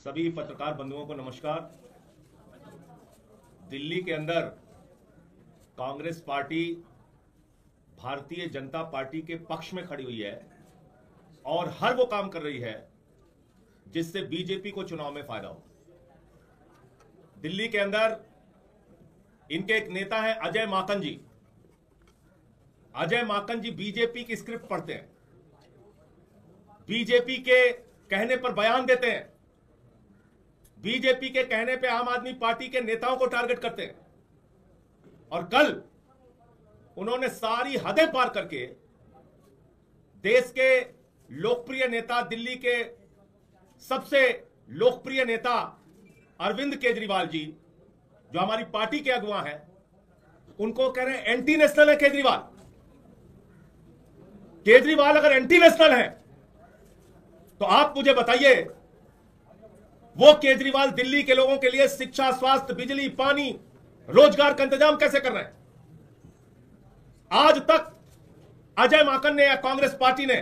सभी पत्रकार बंधुओं को नमस्कार। दिल्ली के अंदर कांग्रेस पार्टी भारतीय जनता पार्टी के पक्ष में खड़ी हुई है और हर वो काम कर रही है जिससे बीजेपी को चुनाव में फायदा हो। दिल्ली के अंदर इनके एक नेता हैं अजय माकन जी। अजय माकन जी बीजेपी की स्क्रिप्ट पढ़ते हैं, बीजेपी के कहने पर बयान देते हैं, बीजेपी के कहने पे आम आदमी पार्टी के नेताओं को टारगेट करते हैं। और कल उन्होंने सारी हदें पार करके देश के लोकप्रिय नेता, दिल्ली के सबसे लोकप्रिय नेता अरविंद केजरीवाल जी, जो हमारी पार्टी के अगुवा हैं, उनको कह रहे हैं एंटी नेशनल है केजरीवाल। केजरीवाल अगर एंटी नेशनल है तो आप मुझे बताइए, वो केजरीवाल दिल्ली के लोगों के लिए शिक्षा, स्वास्थ्य, बिजली, पानी, रोजगार का इंतजाम कैसे कर रहे हैं? आज तक अजय माकन ने या कांग्रेस पार्टी ने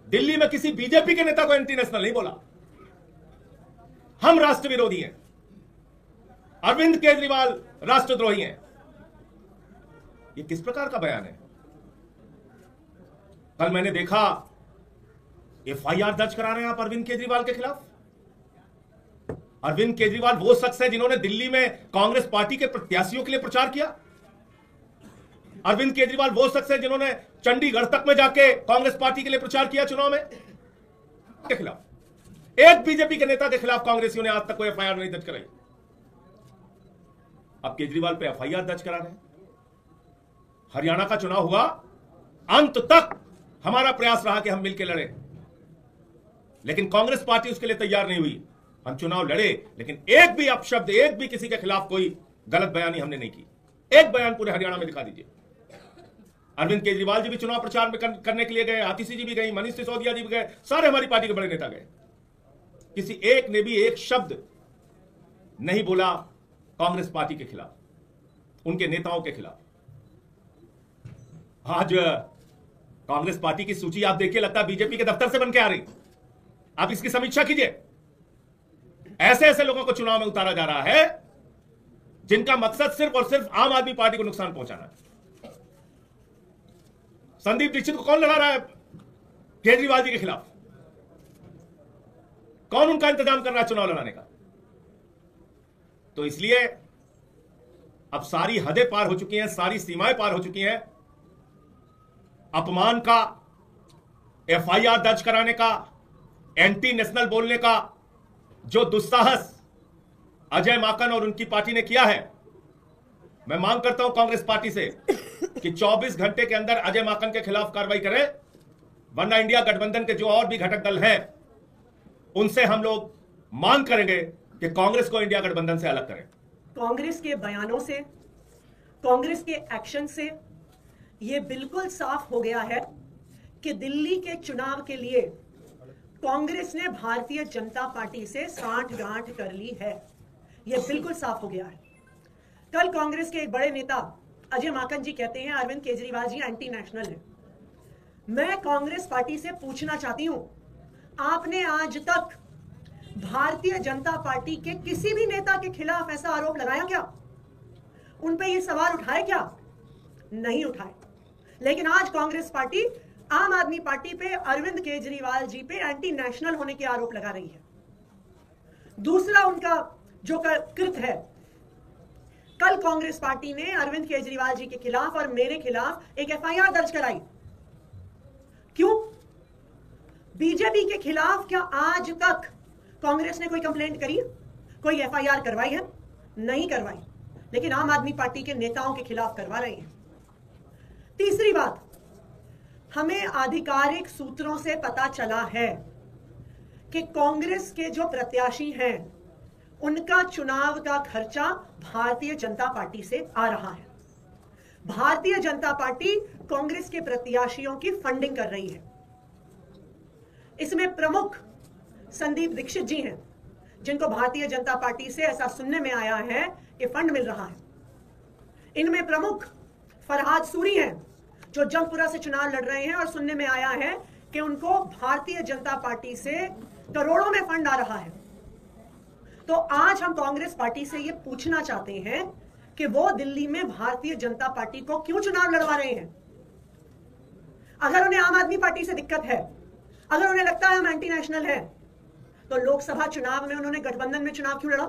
दिल्ली में किसी बीजेपी के नेता को एंटी नेशनल नहीं बोला। हम राष्ट्र विरोधी हैं, अरविंद केजरीवाल राष्ट्रद्रोही हैं। ये किस प्रकार का बयान है? कल मैंने देखा एफआईआर दर्ज करा रहे हैं आप अरविंद केजरीवाल के खिलाफ। अरविंद केजरीवाल वो शख्स है जिन्होंने दिल्ली में कांग्रेस पार्टी के प्रत्याशियों के लिए प्रचार किया। अरविंद केजरीवाल वो शख्स है जिन्होंने चंडीगढ़ तक में जाके कांग्रेस पार्टी के लिए प्रचार किया चुनाव में। के खिलाफ एक बीजेपी के नेता के खिलाफ कांग्रेसियों ने आज तक कोई एफआईआर नहीं दर्ज कराई। अब केजरीवाल पे एफआईआर दर्ज करा रहे हैं। हरियाणा का चुनाव हुआ, अंत तक हमारा प्रयास रहा कि हम मिलकर लड़े, लेकिन कांग्रेस पार्टी उसके लिए तैयार नहीं हुई। हम चुनाव लड़े, लेकिन एक भी अपशब्द, एक भी किसी के खिलाफ कोई गलत बयानी हमने नहीं की। एक बयान पूरे हरियाणा में दिखा दीजिए। अरविंद केजरीवाल जी भी चुनाव प्रचार में करने के लिए गए, आतिशी जी भी गई, मनीष सिसोदिया जी भी गए, सारे हमारी पार्टी के बड़े नेता गए। किसी एक ने भी एक शब्द नहीं बोला कांग्रेस पार्टी के खिलाफ, उनके नेताओं के खिलाफ। आज कांग्रेस पार्टी की सूची आप देखिए, लगता है बीजेपी के दफ्तर से बन के आ रही। आप इसकी समीक्षा कीजिए। ऐसे ऐसे लोगों को चुनाव में उतारा जा रहा है जिनका मकसद सिर्फ और सिर्फ आम आदमी पार्टी को नुकसान पहुंचाना है। संदीप दीक्षित को कौन लड़ा रहा है केजरीवाल जी के खिलाफ? कौन उनका इंतजाम कर रहा है चुनाव लड़ाने का? तो इसलिए अब सारी हदें पार हो चुकी हैं, सारी सीमाएं पार हो चुकी हैं। अपमान का, एफआईआर दर्ज कराने का, एंटी नेशनल बोलने का जो दुस्साहस अजय माकन और उनकी पार्टी ने किया है, मैं मांग करता हूं कांग्रेस पार्टी से कि 24 घंटे के अंदर अजय माकन के खिलाफ कार्रवाई करें, वरना इंडिया गठबंधन के जो और भी घटक दल हैं उनसे हम लोग मांग करेंगे कि कांग्रेस को इंडिया गठबंधन से अलग करें। कांग्रेस के बयानों से, कांग्रेस के एक्शन से यह बिल्कुल साफ हो गया है कि दिल्ली के चुनाव के लिए कांग्रेस ने भारतीय जनता पार्टी से सांठगांठ कर ली है। यह बिल्कुल साफ हो गया है। कल कांग्रेस के एक बड़े नेता अजय माकन जी कहते हैं अरविंद केजरीवाल जी एंटी नेशनल है। मैं कांग्रेस पार्टी से पूछना चाहती हूं, आपने आज तक भारतीय जनता पार्टी के किसी भी नेता के खिलाफ ऐसा आरोप लगाया क्या? उन पे ये सवाल उठाए क्या? नहीं उठाए। लेकिन आज कांग्रेस पार्टी आम आदमी पार्टी पे, अरविंद केजरीवाल जी पे एंटी नेशनल होने के आरोप लगा रही है। दूसरा उनका जो कृत है, कल कांग्रेस पार्टी ने अरविंद केजरीवाल जी के खिलाफ और मेरे खिलाफ एक एफआईआर दर्ज कराई। क्यों? बीजेपी के खिलाफ क्या आज तक कांग्रेस ने कोई कंप्लेंट करी, कोई एफआईआर करवाई है? नहीं करवाई। लेकिन आम आदमी पार्टी के नेताओं के खिलाफ करवा रही है। तीसरी बात, हमें आधिकारिक सूत्रों से पता चला है कि कांग्रेस के जो प्रत्याशी हैं उनका चुनाव का खर्चा भारतीय जनता पार्टी से आ रहा है। भारतीय जनता पार्टी कांग्रेस के प्रत्याशियों की फंडिंग कर रही है। इसमें प्रमुख संदीप दीक्षित जी हैं, जिनको भारतीय जनता पार्टी से ऐसा सुनने में आया है कि फंड मिल रहा है। इनमें प्रमुख फरहाद सूरी हैं, जो जंगपुरा से चुनाव लड़ रहे हैं और सुनने में आया है कि उनको भारतीय जनता पार्टी से करोड़ों में फंड आ रहा है। तो आज हम कांग्रेस पार्टी से यह पूछना चाहते हैं कि वो दिल्ली में भारतीय जनता पार्टी को क्यों चुनाव लड़वा रहे हैं। अगर उन्हें आम आदमी पार्टी से दिक्कत है, अगर उन्हें लगता है हम एंटी नेशनल हैं, तो लोकसभा चुनाव में उन्होंने गठबंधन में चुनाव क्यों लड़ा?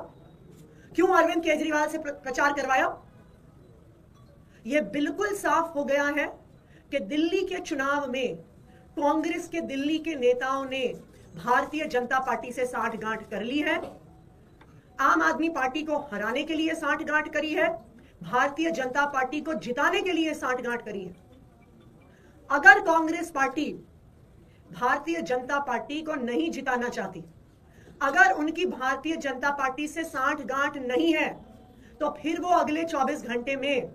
क्यों अरविंद केजरीवाल से प्रचार करवाया? यह बिल्कुल साफ हो गया है कि दिल्ली के चुनाव में कांग्रेस के दिल्ली के नेताओं ने भारतीय जनता पार्टी से साठगांठ कर ली है। आम आदमी पार्टी को हराने के लिए साठगांठ करी है, भारतीय जनता पार्टी को जिताने के लिए साठगांठ करी है। अगर कांग्रेस पार्टी भारतीय जनता पार्टी को नहीं जिताना चाहती, अगर उनकी भारतीय जनता पार्टी से साठगांठ नहीं है, तो फिर वो अगले 24 घंटे में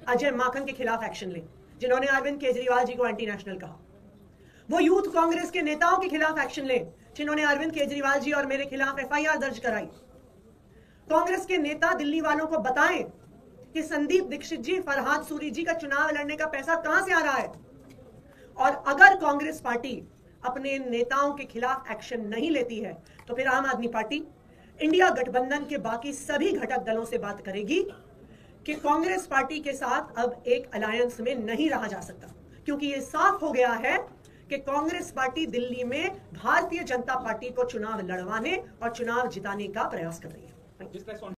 अजय माकन के खिलाफ एक्शन लें, जिन्होंने अरविंद केजरीवाल जी को एंटी नेशनल कहा। वो यूथ कांग्रेस के नेताओं के खिलाफ एक्शन लें, जिन्होंने अरविंद केजरीवाल जी और मेरे खिलाफ एफआईआर दर्ज कराई। कांग्रेस के नेता दिल्ली वालों को बताएं कि संदीप दीक्षित जी, फरहाद सूरी जी का चुनाव लड़ने का पैसा कहां से आ रहा है। और अगर कांग्रेस पार्टी अपने नेताओं के खिलाफ एक्शन नहीं लेती है, तो फिर आम आदमी पार्टी इंडिया गठबंधन के बाकी सभी घटक दलों से बात करेगी कि कांग्रेस पार्टी के साथ अब एक अलायंस में नहीं रहा जा सकता, क्योंकि यह साफ हो गया है कि कांग्रेस पार्टी दिल्ली में भारतीय जनता पार्टी को चुनाव लड़वाने और चुनाव जिताने का प्रयास कर रही है।